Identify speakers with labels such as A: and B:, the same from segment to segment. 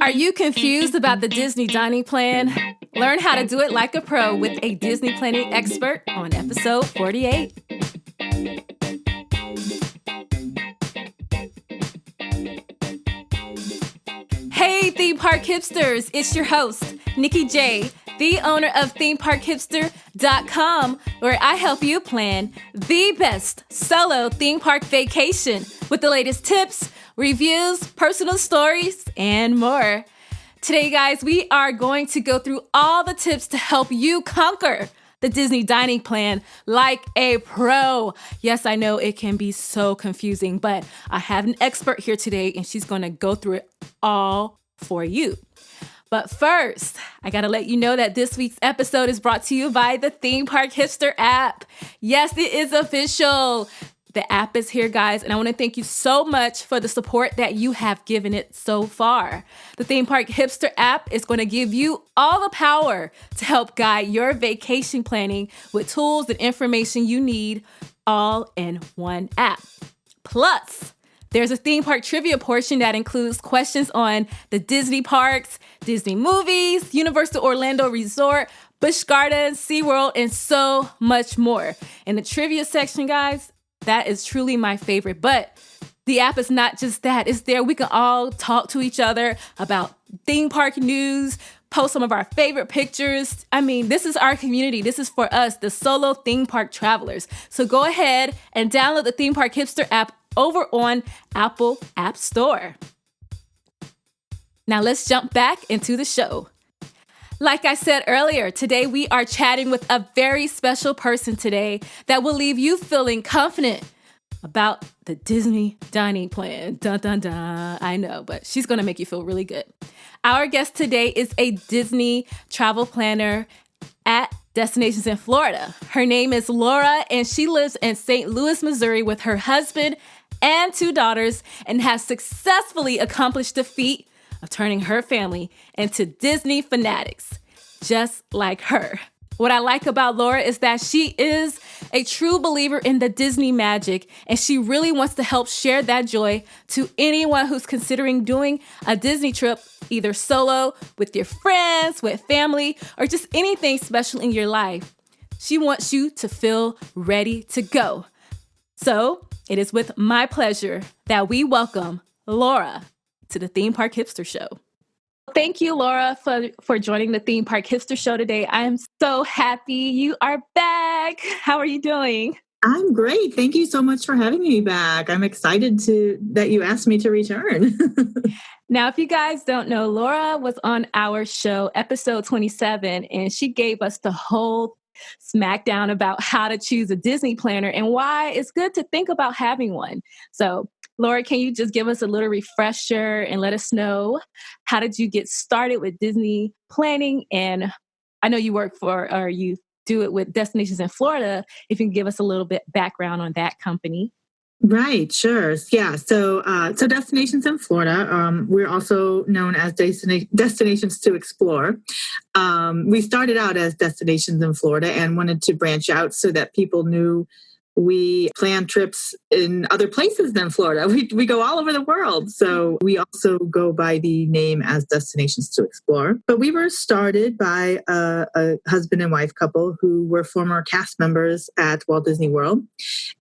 A: Are you confused about the Disney dining plan? Learn how to do it like a pro with a Disney planning expert on episode 48. Hey, theme park hipsters, it's your host, Nikki J, the owner of themeparkhipster.com, where I help you plan the best solo theme park vacation with the latest tips, reviews, personal stories, and more. Today, guys, we are going to go through all the tips to help you conquer the Disney dining plan like a pro. Yes, I know it can be so confusing, but I have an expert here today and she's going to go through it all for you. But first, I gotta let you know that this week's episode is brought to you by the Theme Park Hipster app. Yes, it is official. The app is here, guys, and I want to thank you so much for the support that you have given it so far. The Theme Park Hipster app is going to give you all the power to help guide your vacation planning with tools and information you need all in one app. Plus, there's a theme park trivia portion that includes questions on the Disney parks, Disney movies, Universal Orlando Resort, Busch Gardens, SeaWorld, and so much more. In the trivia section, guys, that is truly my favorite. But the app is not just that. It's there. We can all talk to each other about theme park news, post some of our favorite pictures. I mean, this is our community. This is for us, the solo theme park travelers. So go ahead and download the Theme Park Hipster app over on Apple App Store. Now let's jump back into the show. Like I said earlier, today we are chatting with a very special person today that will leave you feeling confident about the Disney dining plan. Dun, dun, dun. I know, but she's going to make you feel really good. Our guest today is a Disney travel planner at Destinations in Florida. Her name is Laura, and she lives in St. Louis, Missouri with her husband and 2 daughters and has successfully accomplished the feat of turning her family into Disney fanatics, just like her. What I like about Laura is that she is a true believer in the Disney magic, and she really wants to help share that joy to anyone who's considering doing a Disney trip, either solo, with your friends, with family, or just anything special in your life. She wants you to feel ready to go. So it is with my pleasure that we welcome Laura to the Theme Park Hipster Show. Thank you, Laura, for joining the Theme Park Hipster Show today. I am so happy you are back. How are you doing?
B: I'm great. Thank you so much for having me back. I'm excited that you asked me to return.
A: Now, if you guys don't know, Laura was on our show, episode 27, and she gave us the whole smackdown about how to choose a Disney planner and why it's good to think about having one. So, Laura, can you just give us a little refresher and let us know how did you get started with Disney planning? And I know you you do it with Destinations in Florida. If you can give us a little bit background on that company.
B: Right, sure. Yeah. So Destinations in Florida, we're also known as Destinations to Explore. We started out as Destinations in Florida and wanted to branch out so that people knew we plan trips in other places than Florida. We go all over the world. So we also go by the name as Destinations to Explore. But we were started by a husband and wife couple who were former cast members at Walt Disney World.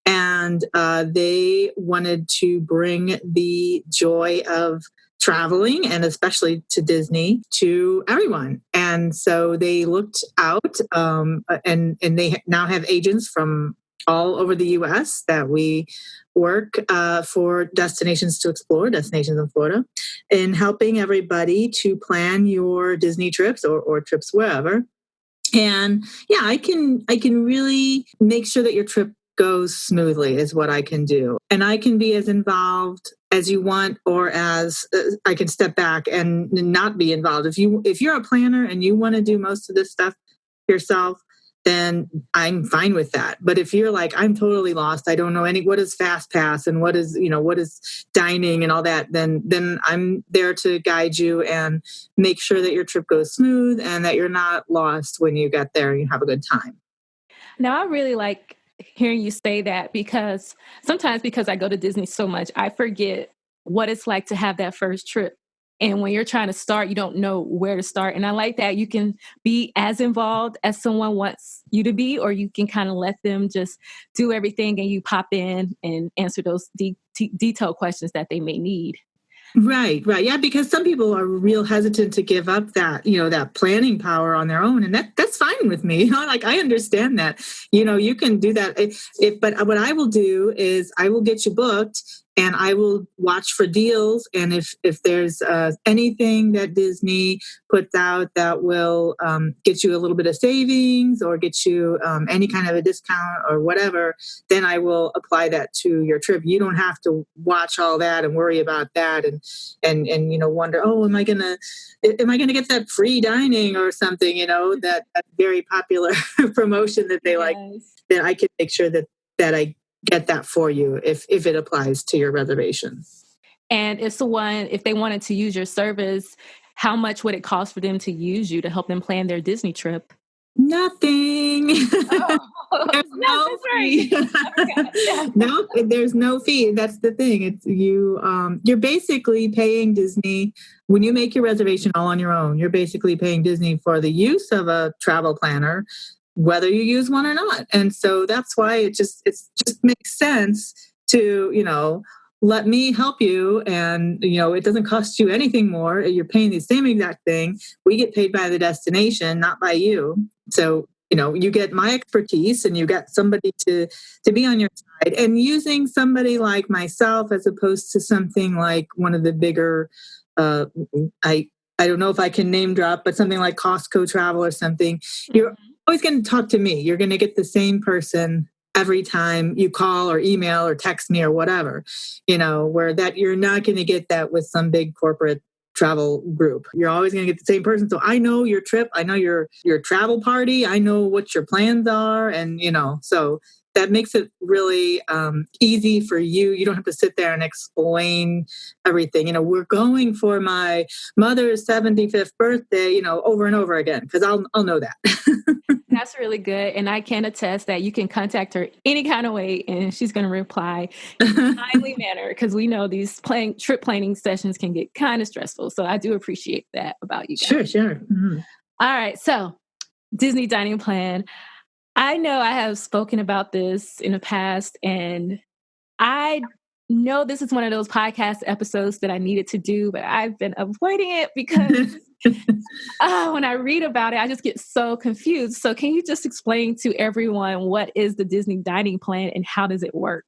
B: And they wanted to bring the joy of traveling, and especially to Disney, to everyone. And so they looked out and they now have agents from all over the U.S. that we work for Destinations to Explore, Destinations in Florida, in helping everybody to plan your Disney trips or trips wherever. And yeah, I can really make sure that your trip goes smoothly is what I can do. And I can be as involved as you want, or as I can step back and not be involved. If you're a planner and you want to do most of this stuff yourself, then I'm fine with that. But if you're like, I'm totally lost, I don't know what is Fast Pass and what is dining and all that, then I'm there to guide you and make sure that your trip goes smooth and that you're not lost when you get there and you have a good time.
A: Now, I really like hearing you say that because sometimes because I go to Disney so much, I forget what it's like to have that first trip. And when you're trying to start, you don't know where to start. And I like that you can be as involved as someone wants you to be, or you can kind of let them just do everything and you pop in and answer those detailed questions that they may need.
B: Right. Yeah, because some people are real hesitant to give up that, that planning power on their own. And that's fine with me. Like, I understand that, you can do that. But what I will do is I will get you booked and I will watch for deals. And if there's anything that Disney puts out that will get you a little bit of savings or get you any kind of a discount or whatever, then I will apply that to your trip. You don't have to watch all that and worry about that and wonder, oh, am I gonna get that free dining or something? That very popular promotion that they like. Then I can make sure that I get that for you if it applies to your reservation.
A: And if they wanted to use your service, how much would it cost for them to use you to help them plan their Disney trip?
B: Nothing. There's no fee. No, there's no fee. That's the thing. It's you're basically paying Disney when you make your reservation all on your own. You're basically paying Disney for the use of a travel planner, whether you use one or not. And so that's why it just makes sense to, let me help you. And, it doesn't cost you anything more. You're paying the same exact thing. We get paid by the destination, not by you. So, you get my expertise and you get somebody to be on your side, and using somebody like myself as opposed to something like one of the bigger, I don't know if I can name drop, but something like Costco Travel or something. You're always going to talk to me. You're going to get the same person every time you call or email or text me or whatever, where that you're not going to get that with some big corporate travel group. You're always going to get the same person. So I know your trip. I know your travel party. I know what your plans are. And, so that makes it really easy for you. You don't have to sit there and explain everything. We're going for my mother's 75th birthday, over and over again, because I'll know that.
A: That's really good. And I can attest that you can contact her any kind of way and she's going to reply in a timely manner, because we know these trip planning sessions can get kind of stressful. So I do appreciate that about you guys.
B: Sure. Mm-hmm.
A: All right. So Disney dining plan. I know I have spoken about this in the past, and I know this is one of those podcast episodes that I needed to do, but I've been avoiding it because when I read about it, I just get so confused. So can you just explain to everyone what is the Disney dining plan and how does it work?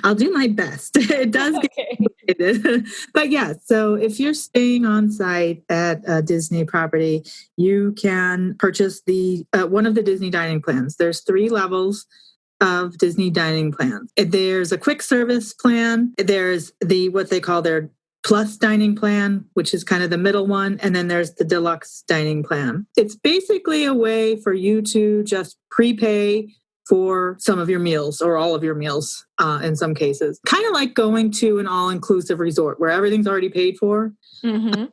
B: I'll do my best. It does get complicated. But yeah, so if you're staying on site at a Disney property, you can purchase the one of the Disney dining plans. There's 3 levels of Disney dining plans. There's a quick service plan. There's what they call their plus dining plan, which is kind of the middle one. And then there's the deluxe dining plan. It's basically a way for you to just prepay for some of your meals or all of your meals in some cases. Kind of like going to an all-inclusive resort where everything's already paid for.
A: Mm-hmm.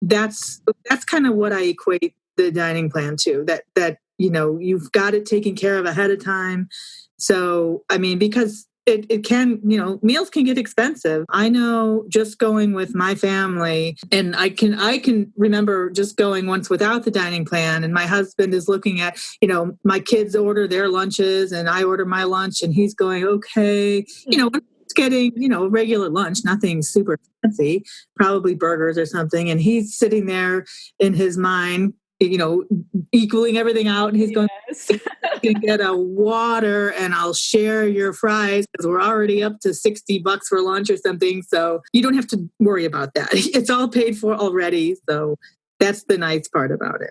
B: That's kind of what I equate the dining plan to, that you've got it taken care of ahead of time. So, I mean, because it can, meals can get expensive. I know just going with my family, and I can remember just going once without the dining plan, and my husband is looking at, my kids order their lunches and I order my lunch, and he's going, okay, it's getting, regular lunch, nothing super fancy, probably burgers or something. And he's sitting there in his mind, equaling everything out. And he's going, I can get a water and I'll share your fries because we're already up to $60 for lunch or something. So you don't have to worry about that. It's all paid for already. So that's the nice part about it.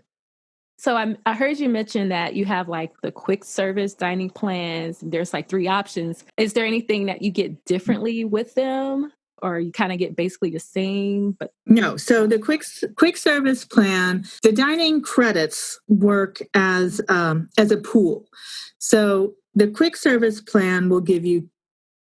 A: So I heard you mention that you have like the quick service dining plans. There's like 3 options. Is there anything that you get differently with them? Or you kind of get basically the same? But
B: no. So the quick service plan, the dining credits work as a pool. So the quick service plan will give you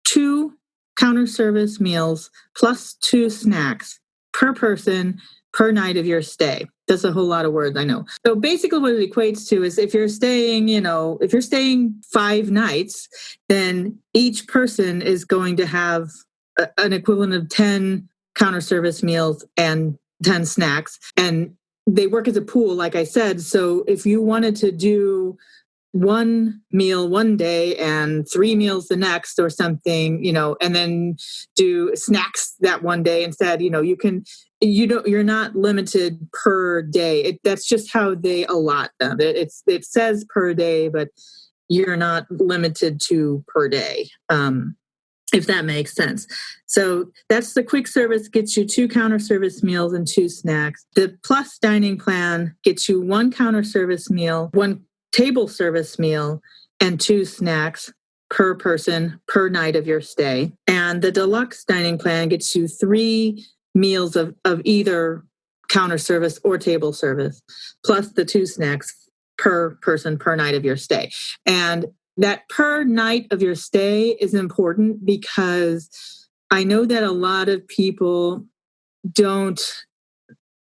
B: 2 counter service meals plus 2 snacks per person per night of your stay. That's a whole lot of words, I know. So basically what it equates to is if you're staying 5 nights, then each person is going to have an equivalent of 10 counter service meals and 10 snacks. And they work as a pool, like I said. So if you wanted to do one meal one day and 3 meals the next or something, and then do snacks that one day instead, you're not limited per day. That's just how they allot them. It says per day, but you're not limited to per day. If that makes sense. So that's the quick service, gets you 2 counter service meals and 2 snacks. The plus dining plan gets you 1 counter service meal, 1 table service meal, and 2 snacks per person per night of your stay. And the deluxe dining plan gets you 3 meals of either counter service or table service, plus the 2 snacks per person per night of your stay. And that per night of your stay is important because I know that a lot of people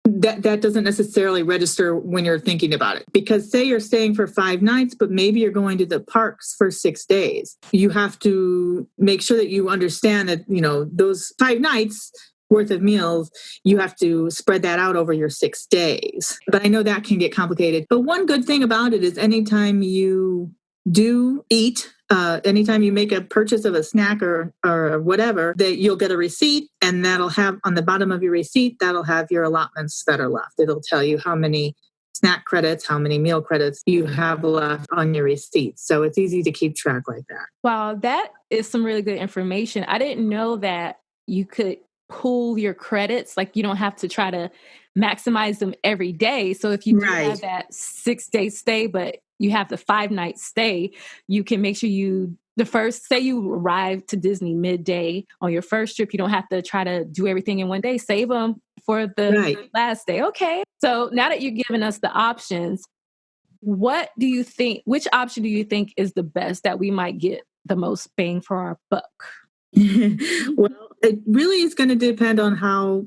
B: that doesn't necessarily register when you're thinking about it. Because say you're staying for 5 nights, but maybe you're going to the parks for 6 days. You have to make sure that you understand that, those 5 nights worth of meals, you have to spread that out over your 6 days. But I know that can get complicated. But one good thing about it is anytime you do eat, anytime you make a purchase of a snack or whatever, that you'll get a receipt, and that'll have on the bottom of your receipt, that'll have your allotments that are left. It'll tell you how many snack credits, how many meal credits you have left on your receipt. So it's easy to keep track like that.
A: Wow, that is some really good information. I didn't know that you could pool your credits. Like you don't have to try to maximize them every day. So if you do have that 6-day stay, but you have the 5-night stay, you can make sure say you arrive to Disney midday on your first trip, you don't have to try to do everything in one day, save them for the last day. Okay. So now that you're giving us the options, which option do you think is the best that we might get the most bang for our buck?
B: Well, it really is going to depend on how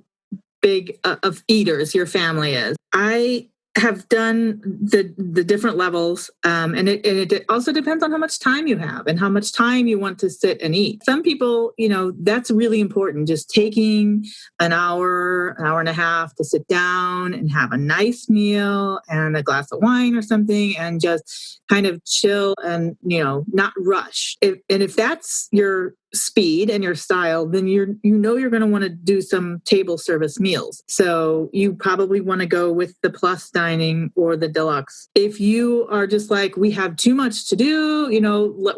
B: big of eaters your family is. I have done the different levels, and it also depends on how much time you have and how much time you want to sit and eat. Some people, that's really important, just taking an hour and a half to sit down and have a nice meal and a glass of wine or something and just kind of chill and, not rush. If that's your speed and your style, then you're going to want to do some table service meals. So you probably want to go with the plus dining or the deluxe. If you are just like, we have too much to do,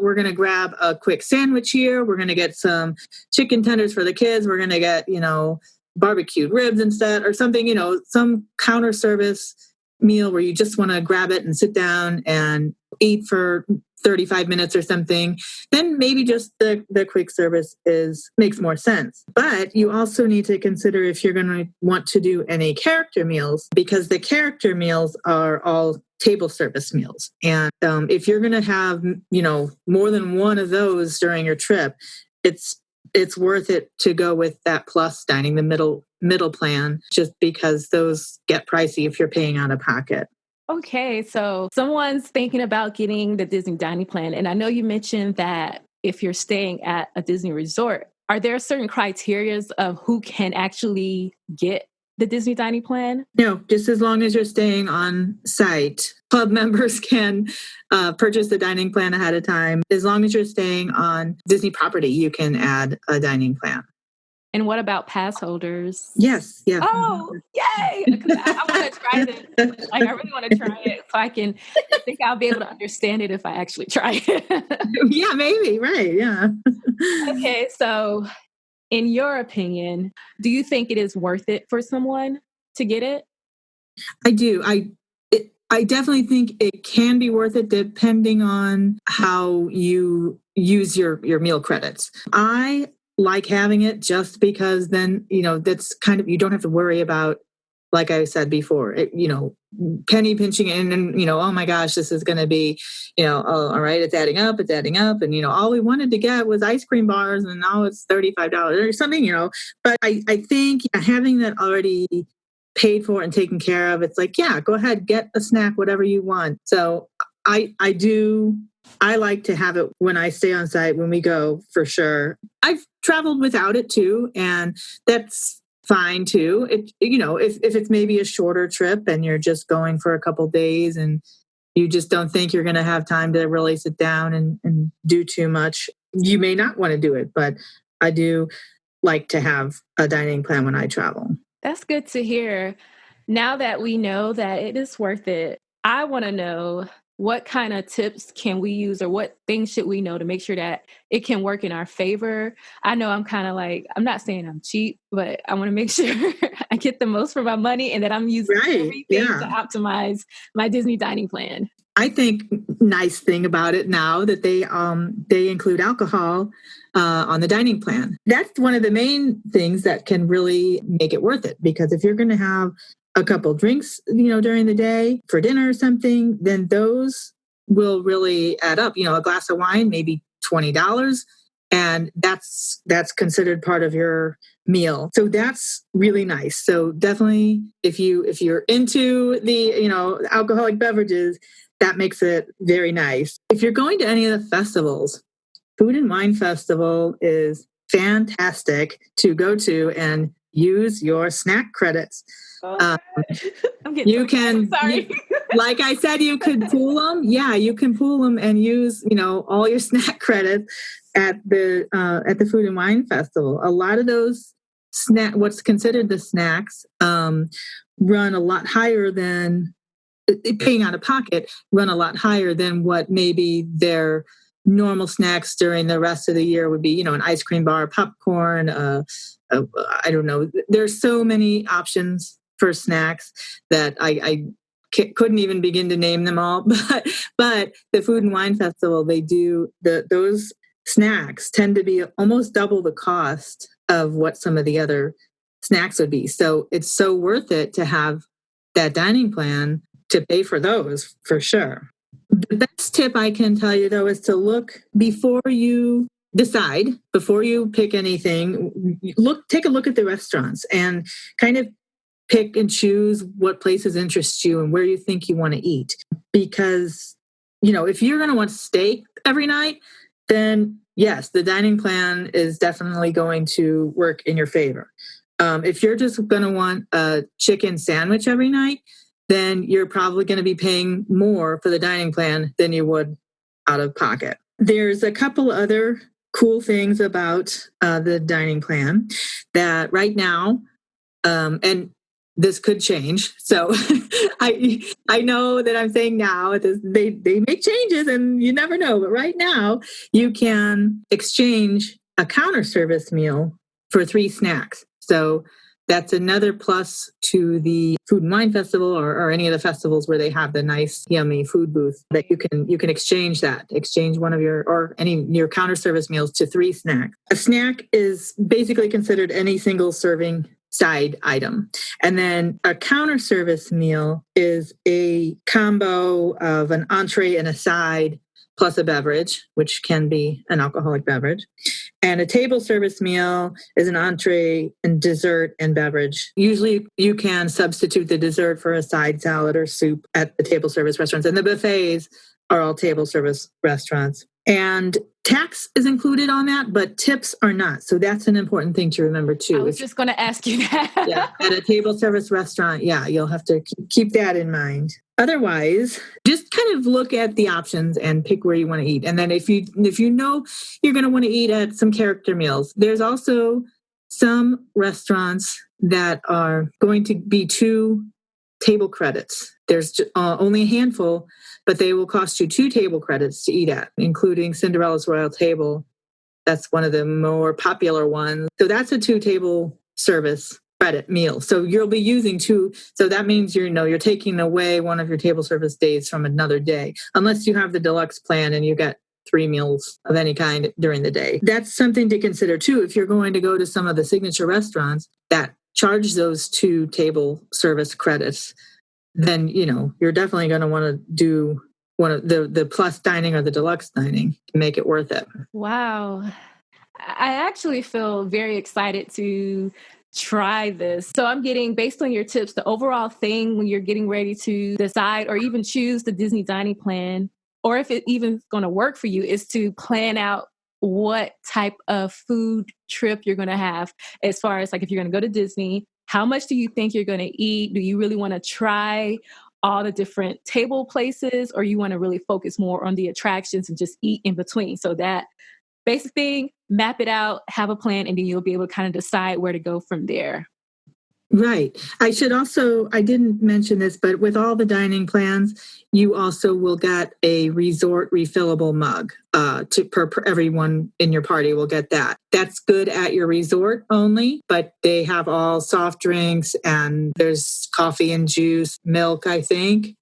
B: we're going to grab a quick sandwich here. We're going to get some chicken tenders for the kids. We're going to get, barbecued ribs instead or something, some counter service meal where you just want to grab it and sit down and eat for 35 minutes or something, then maybe just the quick service makes more sense. But you also need to consider if you're going to want to do any character meals, because the character meals are all table service meals. And if you're going to have, more than one of those during your trip, it's worth it to go with that plus dining, the middle plan, just because those get pricey if you're paying out of pocket.
A: Okay, so someone's thinking about getting the Disney dining plan. And I know you mentioned that if you're staying at a Disney resort, are there certain criteria of who can actually get the Disney dining plan?
B: No, just as long as you're staying on site. Club members can purchase the dining plan ahead of time. As long as you're staying on Disney property, you can add a dining plan.
A: And what about pass holders?
B: Yes. Yeah.
A: Oh, yay! I want to try this. I really want to try it so I think I'll be able to understand it if I actually try it.
B: Yeah, maybe. Right. Yeah.
A: Okay. So in your opinion, do you think it is worth it for someone to get it?
B: I do. I definitely think it can be worth it depending on how you use your meal credits. I like having it just because then, that's kind of, you don't have to worry about, like I said before, penny pinching in and, oh my gosh, this is going to be, all right, it's adding up. And, all we wanted to get was ice cream bars and now it's $35 or something, but I think having that already paid for and taken care of, it's like, yeah, go ahead, get a snack, whatever you want. So I like to have it when I stay on site, when we go, for sure. I've traveled without it too, and that's fine too. If it's maybe a shorter trip and you're just going for a couple days and you just don't think you're going to have time to really sit down and do too much, you may not want to do it. But I do like to have a dining plan when I travel.
A: That's good to hear. Now that we know that it is worth it, I want to know, what kind of tips can we use, or what things should we know to make sure that it can work in our favor? I know I'm kind of like, I'm not saying I'm cheap, but I want to make sure I get the most for my money and that I'm using everything to optimize my Disney dining plan.
B: I think nice thing about it now that they include alcohol on the dining plan. That's one of the main things that can really make it worth it, because if you're going to have a couple drinks, during the day for dinner or something, then those will really add up. A glass of wine, maybe $20, and that's considered part of your meal. So that's really nice. So definitely, if you're into the alcoholic beverages, that makes it very nice. If you're going to any of the festivals, Food and Wine Festival is fantastic to go to and use your snack credits. You can, like I said, you could pool them. Yeah, you can pool them and use, all your snack credits at the Food and Wine Festival. A lot of those what's considered the snacks, run a lot higher than paying out of pocket. Run a lot higher than what maybe their normal snacks during the rest of the year would be. An ice cream bar, popcorn. I don't know. There's so many options for snacks that I couldn't even begin to name them all. But the Food and Wine Festival, they do those snacks tend to be almost double the cost of what some of the other snacks would be. So it's so worth it to have that dining plan to pay for those, for sure. The best tip I can tell you, though, is to look before you decide, before you pick anything. Take a look at the restaurants and kind of pick and choose what places interest you and where you think you want to eat. Because, if you're going to want steak every night, then yes, the dining plan is definitely going to work in your favor. If you're just going to want a chicken sandwich every night, then you're probably going to be paying more for the dining plan than you would out of pocket. There's a couple other cool things about the dining plan that right now, and this could change. So I know that I'm saying now they make changes and you never know. But right now you can exchange a counter service meal for 3 snacks. So that's another plus to the Food and Wine Festival or any of the festivals where they have the nice, yummy food booth that you can exchange one of your counter service meals to 3 snacks. A snack is basically considered any single serving side item. And then a counter service meal is a combo of an entree and a side plus a beverage, which can be an alcoholic beverage. And a table service meal is an entree and dessert and beverage. Usually you can substitute the dessert for a side salad or soup at the table service restaurants. And the buffets are all table service restaurants. And tax is included on that, but tips are not. So that's an important thing to remember too.
A: I was just going to ask you that.
B: Yeah, at a table service restaurant, you'll have to keep that in mind. Otherwise, just kind of look at the options and pick where you want to eat. And then if you know you're going to want to eat at some character meals, there's also some restaurants that are going to be 2 table credits. There's only a handful, but they will cost you 2 table credits to eat at, including Cinderella's Royal Table. That's one of the more popular ones. So that's a 2 table service credit meal. So you'll be using 2. So that means you're taking away one of your table service days from another day, unless you have the deluxe plan and you get 3 meals of any kind during the day. That's something to consider too. If you're going to go to some of the signature restaurants that charge those 2 table service credits, then, you're definitely going to want to do one of the plus dining or the deluxe dining to make it worth it.
A: Wow. I actually feel very excited to try this. So I'm getting, based on your tips, the overall thing when you're getting ready to decide or even choose the Disney dining plan or if it even is going to work for you, is to plan out what type of food trip you're going to have. As far as like, if you're going to go to Disney, how much do you think you're going to eat? Do you really want to try all the different table places, or you want to really focus more on the attractions and just eat in between? So that basic thing, map it out, have a plan, and then you'll be able to kind of decide where to go from there.
B: Right. I didn't mention this, but with all the dining plans, you also will get a resort refillable mug per everyone in your party will get that. That's good at your resort only, but they have all soft drinks and there's coffee and juice, milk, I think.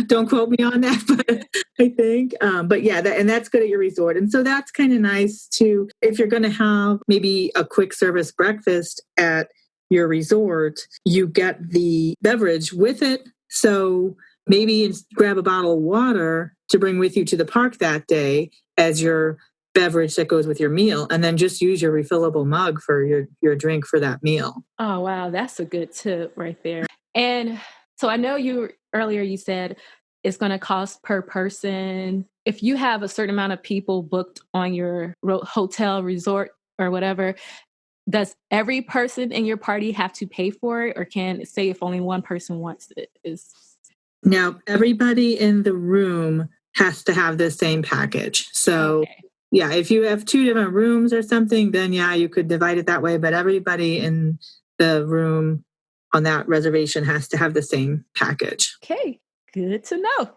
B: Don't quote me on that, but I think. But yeah, and that's good at your resort. And so that's kind of nice too. If you're going to have maybe a quick service breakfast at your resort, you get the beverage with it. So maybe grab a bottle of water to bring with you to the park that day as your beverage that goes with your meal, and then just use your refillable mug for your drink for that meal.
A: Oh, wow. That's a good tip right there. And so I know earlier you said it's going to cost per person. If you have a certain amount of people booked on your hotel, resort, or whatever, does every person in your party have to pay for it, or can it say if only one person wants it?
B: Now, everybody in the room has to have the same package. So, okay. Yeah, if you have 2 different rooms or something, then yeah, you could divide it that way. But everybody in the room on that reservation has to have the same package.
A: Okay. Good to know.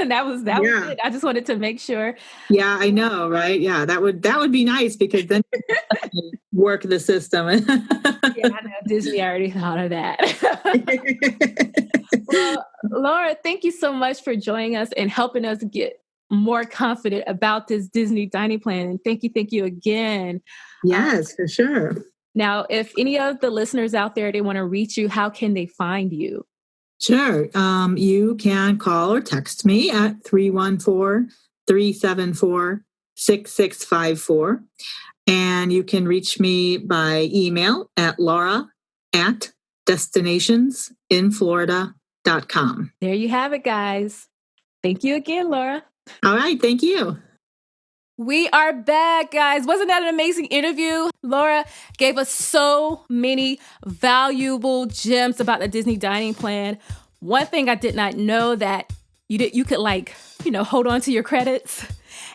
A: that was it. I just wanted to make sure.
B: Yeah, I know, right? Yeah, that would be nice, because then you work the system.
A: Yeah, I know Disney already thought of that. Well, Laura, thank you so much for joining us and helping us get more confident about this Disney dining plan. And thank you again.
B: Yes, for sure.
A: Now, if any of the listeners out there, they want to reach you, how can they find you?
B: Sure. You can call or text me at 314-374-6654. And you can reach me by email at laura@destinationsinflorida.com.
A: There you have it, guys. Thank you again, Laura.
B: All right. Thank you.
A: We are back, guys. Wasn't that an amazing interview? Laura gave us so many valuable gems about the Disney dining plan. One thing I did not know, that you could hold on to your credits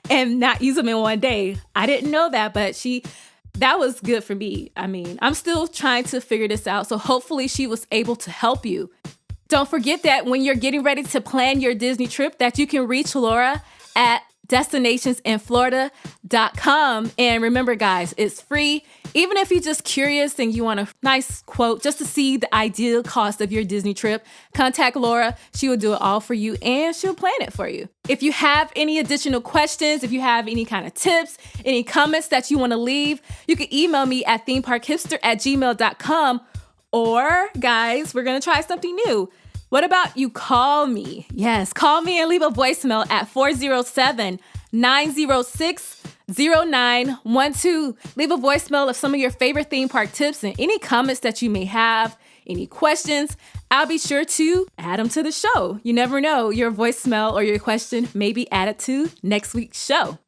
A: and not use them in one day. I didn't know that, but that was good for me. I mean, I'm still trying to figure this out. So hopefully she was able to help you. Don't forget that when you're getting ready to plan your Disney trip, that you can reach Laura at destinationsinflorida.com. And remember, guys, it's free. Even if you're just curious and you want a nice quote just to see the ideal cost of your Disney trip, contact Laura. She will do it all for you and she'll plan it for you. If you have any additional questions, if you have any kind of tips, any comments that you want to leave, you can email me at themeparkhipster@gmail.com. Or, guys, we're going to try something new. What about you call me? Yes, call me and leave a voicemail at 407-906-0912. Leave a voicemail of some of your favorite theme park tips and any comments that you may have, any questions. I'll be sure to add them to the show. You never know, your voicemail or your question may be added to next week's show.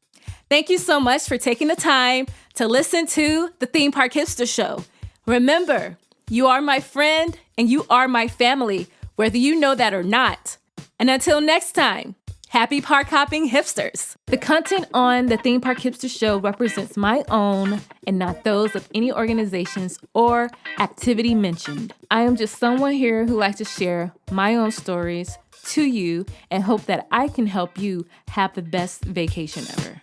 A: Thank you so much for taking the time to listen to the Theme Park Hipster Show. Remember, you are my friend and you are my family, whether you know that or not. And until next time, happy park hopping hipsters. The content on the Theme Park Hipster Show represents my own and not those of any organizations or activity mentioned. I am just someone here who likes to share my own stories to you and hope that I can help you have the best vacation ever.